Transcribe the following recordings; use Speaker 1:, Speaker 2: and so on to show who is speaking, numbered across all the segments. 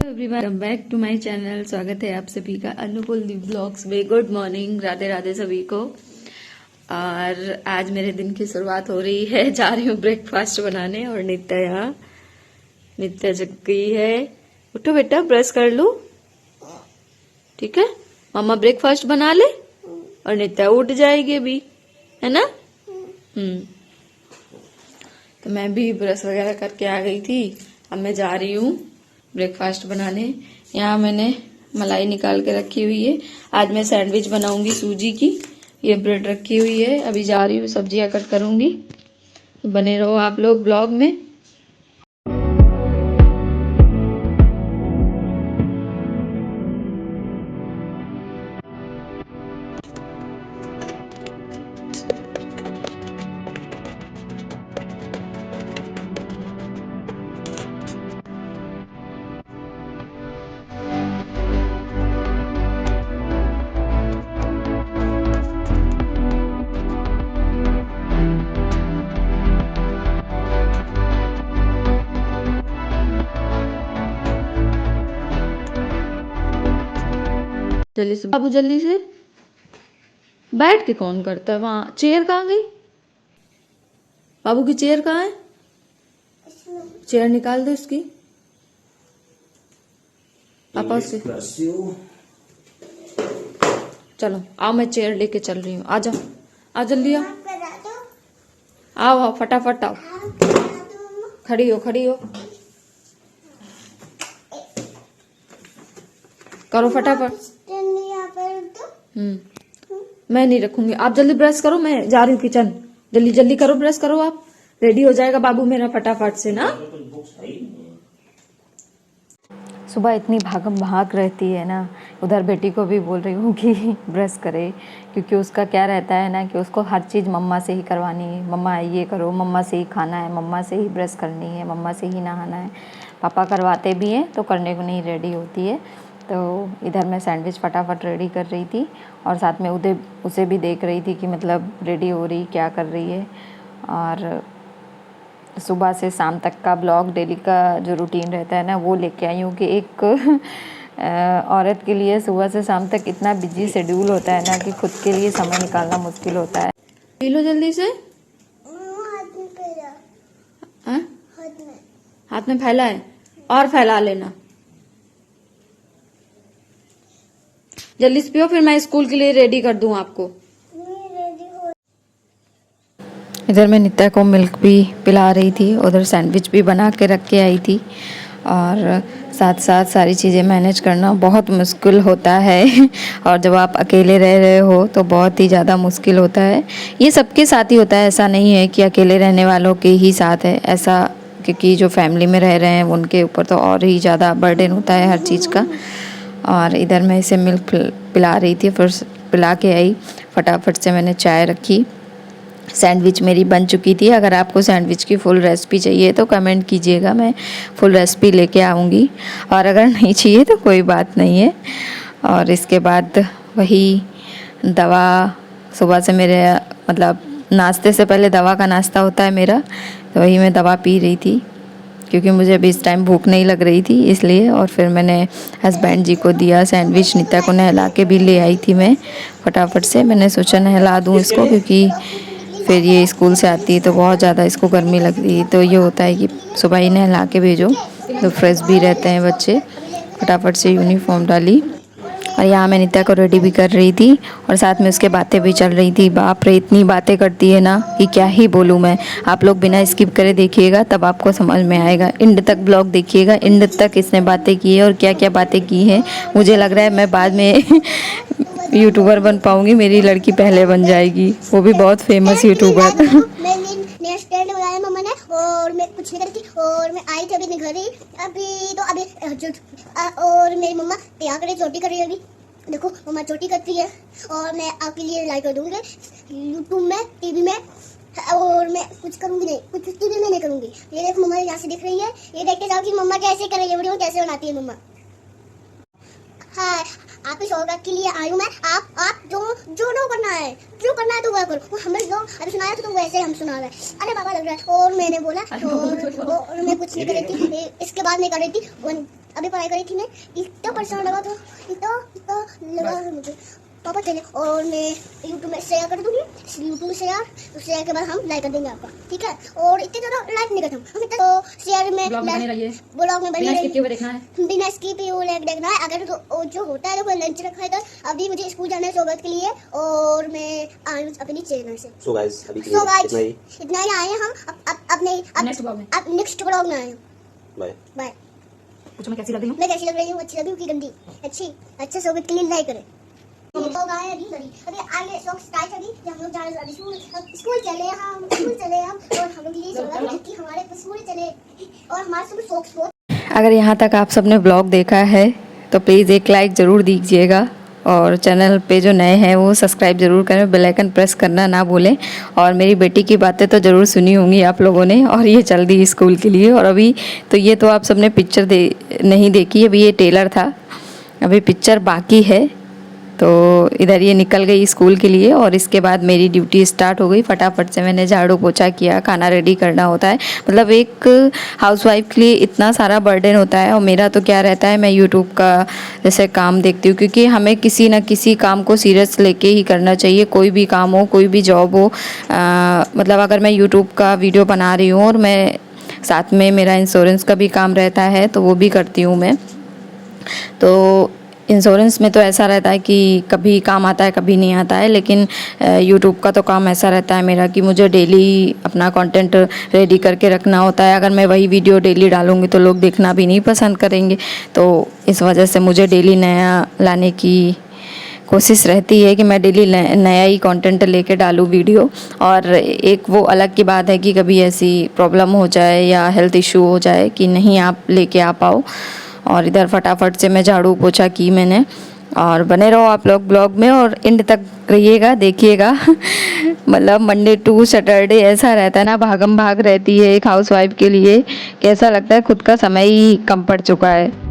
Speaker 1: Welcome back to my channel. स्वागत है आप सभी का अनुकूल ब्लॉग्स में। गुड मॉर्निंग, राधे राधे सभी को। और आज मेरे दिन की शुरुआत हो रही है, जा रही हूँ ब्रेकफास्ट बनाने। और नित्या जग गई है। उठो बेटा, ब्रश कर लो, ठीक है। मम्मा ब्रेकफास्ट बना ले और नित्या उठ जाएगी अभी, है ना। तो मैं भी ब्रश वगैरह करके आ गई थी। अब मैं जा रही हूँ ब्रेकफास्ट बनाने। यहाँ मैंने मलाई निकाल के रखी हुई है। आज मैं सैंडविच बनाऊंगी सूजी की। ये ब्रेड रखी हुई है, अभी जा रही हूँ सब्जियां कट करूंगी। बने रहो आप लोग ब्लॉग में। जल्दी से बाबू, जल्दी से। बैठ के कौन करता है वहां? चेयर कहाँ गई? बाबू की चेयर कहाँ है? चेयर निकाल दो इसकी। पापा उसके चलो आओ, मैं चेयर लेके चल रही हूँ। आ जाओ, आ जल्दी आओ। आओ आओ, फटाफट आओ। खड़ी हो, खड़ी हो, करो फटाफट। मैं नहीं रखूंगी, आप जल्दी ब्रश करो, मैं जा रही हूँ किचन। जल्दी जल्दी करो, ब्रश करो, आप रेडी हो जाएगा बाबू मेरा फटाफट से ना।
Speaker 2: सुबह इतनी भागम भाग रहती है ना। उधर बेटी को भी बोल रही हूँ कि ब्रश करे, क्योंकि उसका क्या रहता है ना कि उसको हर चीज़ मम्मा से ही करवानी है। मम्मा ये करो, मम्मा से ही खाना है, मम्मा से ही ब्रश करनी है, मम्मा से ही नहाना है। पापा करवाते भी हैं तो करने को नहीं रेडी होती है। तो इधर मैं सैंडविच फटाफट रेडी कर रही थी और साथ में उसे भी देख रही थी कि मतलब रेडी हो रही, क्या कर रही है। और सुबह से शाम तक का ब्लॉग डेली का जो रूटीन रहता है ना, वो लेके आई हूँ कि एक औरत के लिए सुबह से शाम तक इतना बिजी शेड्यूल होता है ना कि खुद के लिए समय निकालना मुश्किल होता है।
Speaker 1: पी लो जल्दी से। हाथ में फैला है, और फैला लेना। जल्दी से पियो, फिर मैं स्कूल के लिए रेडी कर दूं आपको।
Speaker 2: इधर मैं नित्या को मिल्क भी पिला रही थी, उधर सैंडविच भी बना के रख के आई थी। और साथ साथ सारी चीज़ें मैनेज करना बहुत मुश्किल होता है। और जब आप अकेले रह रहे हो तो बहुत ही ज़्यादा मुश्किल होता है। ये सबके साथ ही होता है, ऐसा नहीं है कि अकेले रहने वालों के ही साथ है ऐसा, क्योंकि जो फैमिली में रह रहे हैं उनके ऊपर तो और ही ज़्यादा बर्डन होता है हर चीज़ का। और इधर मैं इसे मिल्क पिला रही थी, फिर पिला के आई। फटाफट से मैंने चाय रखी। सैंडविच मेरी बन चुकी थी। अगर आपको सैंडविच की फुल रेसिपी चाहिए तो कमेंट कीजिएगा, मैं फुल रेसिपी लेके आऊँगी। और अगर नहीं चाहिए तो कोई बात नहीं है। और इसके बाद वही दवा, सुबह से मेरे मतलब नाश्ते से पहले दवा का नाश्ता होता है मेरा, तो वही मैं दवा पी रही थी क्योंकि मुझे अभी इस टाइम भूख नहीं लग रही थी इसलिए। और फिर मैंने हस्बैंड जी को दिया सैंडविच। नित्या को नहला के भी ले आई थी मैं फटाफट से। मैंने सोचा नहला दूँ इसको, क्योंकि फिर ये स्कूल से आती है तो बहुत ज़्यादा इसको गर्मी लगती है। तो ये होता है कि सुबह ही नहला के भेजो तो फ्रेश भी रहते हैं बच्चे। फटाफट से यूनिफॉर्म डाली और यहाँ मैं नित्या को रेडी भी कर रही थी और साथ में उसके बातें भी चल रही थी। बाप रे, इतनी बातें करती है ना कि क्या ही बोलूँ मैं। आप लोग बिना स्किप करे देखिएगा तब आपको समझ में आएगा। एंड तक ब्लॉग देखिएगा, एंड तक इसने बातें की है और क्या क्या बातें की हैं। मुझे लग रहा है मैं बाद में यूट्यूबर बन पाऊंगी, मेरी लड़की पहले बन जाएगी, वो भी बहुत फेमस यूट्यूबर।
Speaker 3: नया स्टैंड लगाया मम्मा ने और मैं कुछ नहीं करी थी। और मैं आई थी अभी घर ही और मेरी मम्मा तैयार कर रही, चोटी कर रही है अभी। देखो मम्मा चोटी करती है और मैं आपके लिए लाइक कर दूंगी यूट्यूब में, टीवी में। और मैं कुछ करूंगी नहीं, कुछ टीवी में नहीं करूंगी। ये देखो मम्मा यहाँ से दिख रही है, ये देखते जाओ कि मम्मा कैसे कर रही है, वीडियो कैसे बनाती है मम्मा। हाँ, आपके सौगात के लिए आई हूँ मैं। आप जो करना है तो वह करो। हम लोग अभी सुनाया तो वैसे हम सुना रहे। अरे बाबा लग रहा है। और मैंने बोला और मैं कुछ नहीं कर रही थी। इसके बाद मैं कर रही थी अभी पढ़ाई करी थी मैं, इतना परेशान लगा था, इतना लगा था मुझे। पापा चले और मैं यूट्यूब में शेयर कर दूंगी, यूट्यूब में शेयर, तो शेयर के बाद हम लाइक कर देंगे आपका, ठीक है। और इतने ज़्यादा लाइक नहीं करते हम इतना, तो शेयर में ब्लॉग में बने
Speaker 1: देखना है,
Speaker 3: बिना स्किप ही वो लाइक देखना है। अगर तो जो होता है देखो लंच रखा है तो अभी मुझे स्कूल जाना है सोबत के लिए, और मैं आई अपनी चैनल से।
Speaker 4: सो गाइस अभी के लिए
Speaker 3: इतना ही आए हैं हम, अपने नेक्स्ट ब्लॉग में आए हैं।
Speaker 4: Bye
Speaker 3: bye.
Speaker 1: पूछो मैं कैसी लग रही हूँ?
Speaker 3: मैं कैसी लग रही हूँ? अच्छी लगी हूँ कि गंदी? अच्छी। अच्छा सोबत के लिए लाइक करें। लोग आए अभी आगे शौक स्टार्ट अभी हम लोग जा रहे हैं स्कूल चले हम और हम लोग ये कि हमारे स्कूल चले और हमारे सब शौक।
Speaker 2: अगर यहाँ तक आप सबने ब्लॉग देखा है तो प्लीज़ एक लाइक ज़रूर दीजिएगा, और चैनल पे जो नए हैं वो सब्सक्राइब ज़रूर करें, बेल आइकन प्रेस करना ना भूलें। और मेरी बेटी की बातें तो ज़रूर सुनी होंगी आप लोगों ने, और ये चल दी स्कूल के लिए। और अभी तो ये तो आप सबने पिक्चर नहीं देखी, अभी ये टेलर था, अभी पिक्चर बाकी है। तो इधर ये निकल गई स्कूल के लिए, और इसके बाद मेरी ड्यूटी स्टार्ट हो गई। फटाफट से मैंने झाड़ू पोछा किया, खाना रेडी करना होता है। मतलब एक हाउसवाइफ के लिए इतना सारा बर्डन होता है। और मेरा तो क्या रहता है, मैं यूट्यूब का जैसे काम देखती हूँ, क्योंकि हमें किसी न किसी काम को सीरियस लेके ही करना चाहिए। कोई भी काम हो, कोई भी जॉब हो, मतलब अगर मैं यूट्यूब का वीडियो बना रही हूँ और मैं साथ में मेरा इंश्योरेंस का भी काम रहता है तो वो भी करती हूँ मैं। तो इंश्योरेंस में तो ऐसा रहता है कि कभी काम आता है कभी नहीं आता है, लेकिन यूट्यूब का तो काम ऐसा रहता है मेरा कि मुझे डेली अपना कंटेंट रेडी करके रखना होता है। अगर मैं वही वीडियो डेली डालूँगी तो लोग देखना भी नहीं पसंद करेंगे। तो इस वजह से मुझे डेली नया लाने की कोशिश रहती है कि मैं डेली नया ही कंटेंट लेके डालूँ वीडियो। और एक वो अलग की बात है कि कभी ऐसी प्रॉब्लम हो जाए या हेल्थ इशू हो जाए कि नहीं आप लेके आ पाओ। और इधर फटाफट से मैं झाड़ू पोछा की मैंने। और बने रहो आप लोग ब्लॉग में और एंड तक रहिएगा, देखिएगा। मतलब मंडे टू सैटरडे ऐसा रहता है ना, भागम भाग रहती है एक हाउसवाइफ के लिए। कैसा लगता है, खुद का समय ही कम पड़ चुका है।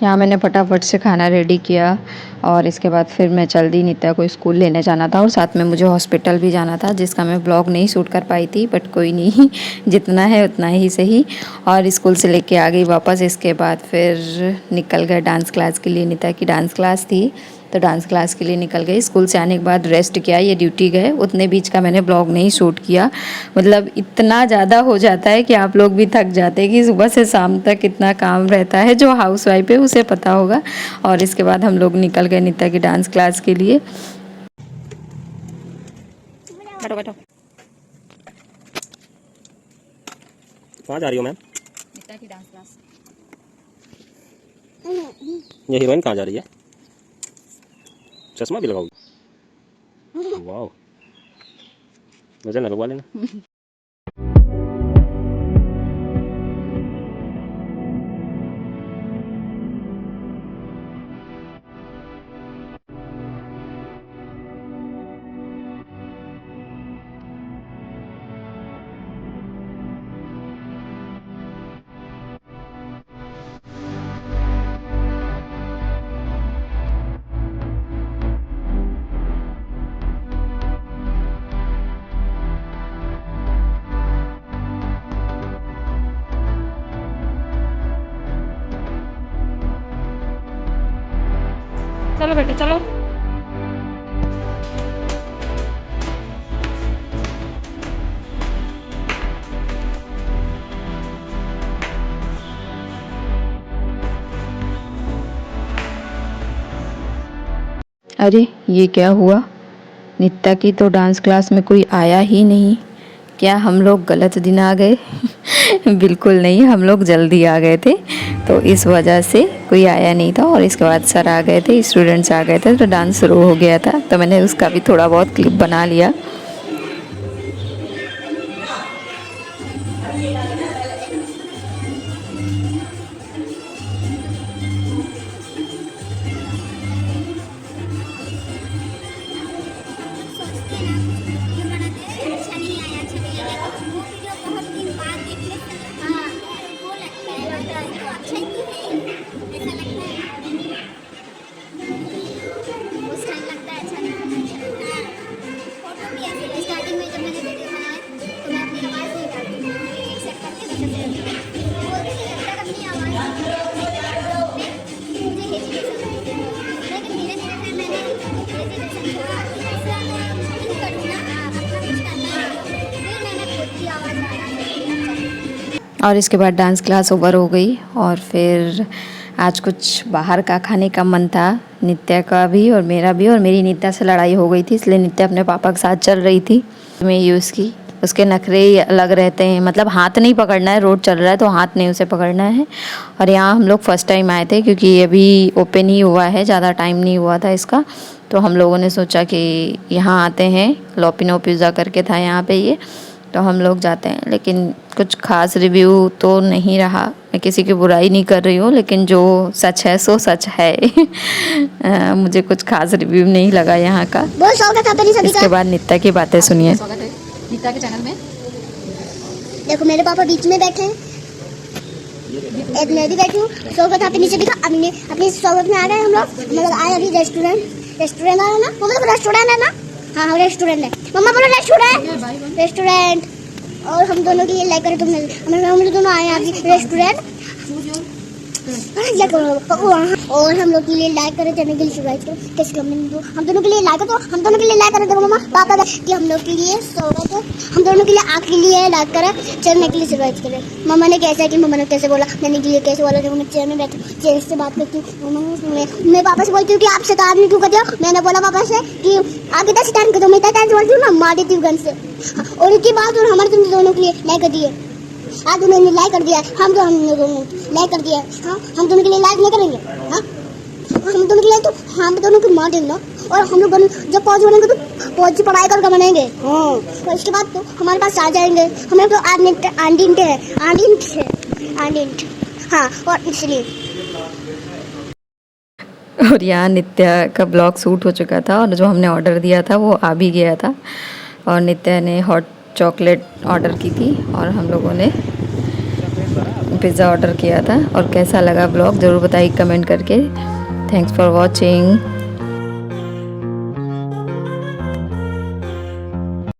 Speaker 2: यहाँ मैंने फटाफट से खाना रेडी किया, और इसके बाद फिर मैं चल दी। नित्या को स्कूल लेने जाना था और साथ में मुझे हॉस्पिटल भी जाना था, जिसका मैं ब्लॉग नहीं शूट कर पाई थी, बट कोई नहीं, जितना है उतना ही सही। और स्कूल से लेके आ गई वापस। इसके बाद फिर निकल गए डांस क्लास के लिए। नित्या की डांस क्लास थी तो डांस क्लास के लिए निकल गई। स्कूल से आने के बाद रेस्ट किया, ये ड्यूटी गए, उतने बीच का मैंने ब्लॉग नहीं शूट किया। मतलब इतना ज़्यादा हो जाता है कि आप लोग भी थक जाते हैं कि सुबह से शाम तक इतना काम रहता है। जो हाउसवाइफ है उसे पता होगा। और इसके बाद हम लोग निकल गए नित्या की डांस क्लास के लिए। बैठो बैठो।
Speaker 4: कहाँ जा रही हो मैम?
Speaker 2: नित्या की डांस क्लास।
Speaker 4: ये हीरोइन कहाँ जा रही है? चश्मा भी लगाओगी? वाह, मुझे लगवा लेना।
Speaker 1: चलो बेटे चलो।
Speaker 2: अरे ये क्या हुआ, नित्या की तो डांस क्लास में कोई आया ही नहीं। क्या हम लोग गलत दिन आ गए? बिल्कुल नहीं, हम लोग जल्दी आ गए थे, तो इस वजह से कोई आया नहीं था। और इसके बाद सर आ गए थे, स्टूडेंट्स आ गए थे, तो डांस शुरू हो गया था। तो मैंने उसका भी थोड़ा बहुत क्लिप बना लिया।
Speaker 3: अच्छा नहीं आया, अच्छा नहीं आया। वो वीडियो बहुत दिन बाद
Speaker 2: और इसके बाद डांस क्लास ओवर हो गई और फिर आज कुछ बाहर का खाने का मन था, नित्या का भी और मेरा भी। और मेरी नित्या से लड़ाई हो गई थी, इसलिए नित्या अपने पापा के साथ चल रही थी। मैं यूज़ की, उसके नखरे ही अलग रहते हैं, मतलब हाथ नहीं पकड़ना है, रोड चल रहा है तो हाथ नहीं उसे पकड़ना है। और यहाँ हम लोग फर्स्ट टाइम आए थे क्योंकि ये अभी ओपन ही हुआ है, ज़्यादा टाइम नहीं हुआ था इसका। तो हम लोगों ने सोचा कि यहाँ आते हैं, लोपिनो पिज़्ज़ा करके था यहाँ पे ये, तो हम लोग जाते हैं। लेकिन कुछ खास रिव्यू तो नहीं रहा, मैं किसी की बुराई नहीं कर रही हूँ, लेकिन जो सच है सो सच है। मुझे कुछ खास रिव्यू नहीं लगा यहाँ का।
Speaker 3: बहुत स्वागत है अपनी सभी
Speaker 2: इसके
Speaker 3: का।
Speaker 2: बाद नित्या की बातें सुनिए।
Speaker 1: स्वागत है गीता के चैनल में।
Speaker 3: देखो मेरे पापा बीच में बैठे हैं, एक मैं भी बैठी हूँ। स्वागत आप नीचे दिखा, अपने स्वागत में आ गए हम लोग आए अभी रेस्टोरेंट आया ना, वो रेस्टोरेंट है ना, हाँ रेस्टोरेंट है। मम्मा बोलो रेस्टोरेंट। और हम दोनों के लिए लाइक करें तुमने, हम दोनों आए अभी रेस्टोरेंट। और हम लोग के लिए लाइक करें चैनल के लिए सब्सक्राइब करो। कैसे हम दोनों के लिए लाइक करो, हम दोनों के लिए लाइक करो। देखो मम्मा पापा कि हम लोग के लिए स्वागत है, हम दोनों के लिए आपके लिए लाइक करें, चैनल के लिए सब्सक्राइब करें। मम्मा ने कैसा है कि मम्मा ने कैसे बोला, मैंने के लिए कैसे बोला, जब मैं चेयर में बैठी चेयर से बात करती हूँ। मैं पापा से बोलती हूँ कि आप शैतान नहीं क्यों करते हो। मैंने बोला पापा से कि आप इतना शैतान कर दो, मैं इतना शैतान बोलती हूँ ना, मार देती हूँ गन से। और इसके बाद और हमारे तुम दोनों के लिए लाइक कर दिए, आज उन्होंने लाइक कर दिया, हम दोनों लाइक कर दिया। हाँ हम दोनों के लिए लाइक नहीं करेंगे, हाँ हम दोनों के लिए तो हम दोनों को मार देंगे। और हम लोग जब फौज बनेंगे तो फौज की पढ़ाई करके बनेंगे। हाँ और इसके बाद तो हमारे पास आ जाएंगे, हम लोग तो आंडिंट हाँ और इसलिए।
Speaker 2: और यहाँ नित्या का ब्लॉग शूट हो चुका था और जो हमने ऑर्डर दिया था वो आ भी गया था। और नित्या ने हॉट चॉकलेट ऑर्डर की थी और हम लोगों ने पिज़्ज़ा ऑर्डर किया था। और कैसा लगा ब्लॉग ज़रूर बताइए कमेंट करके। Thanks for watching.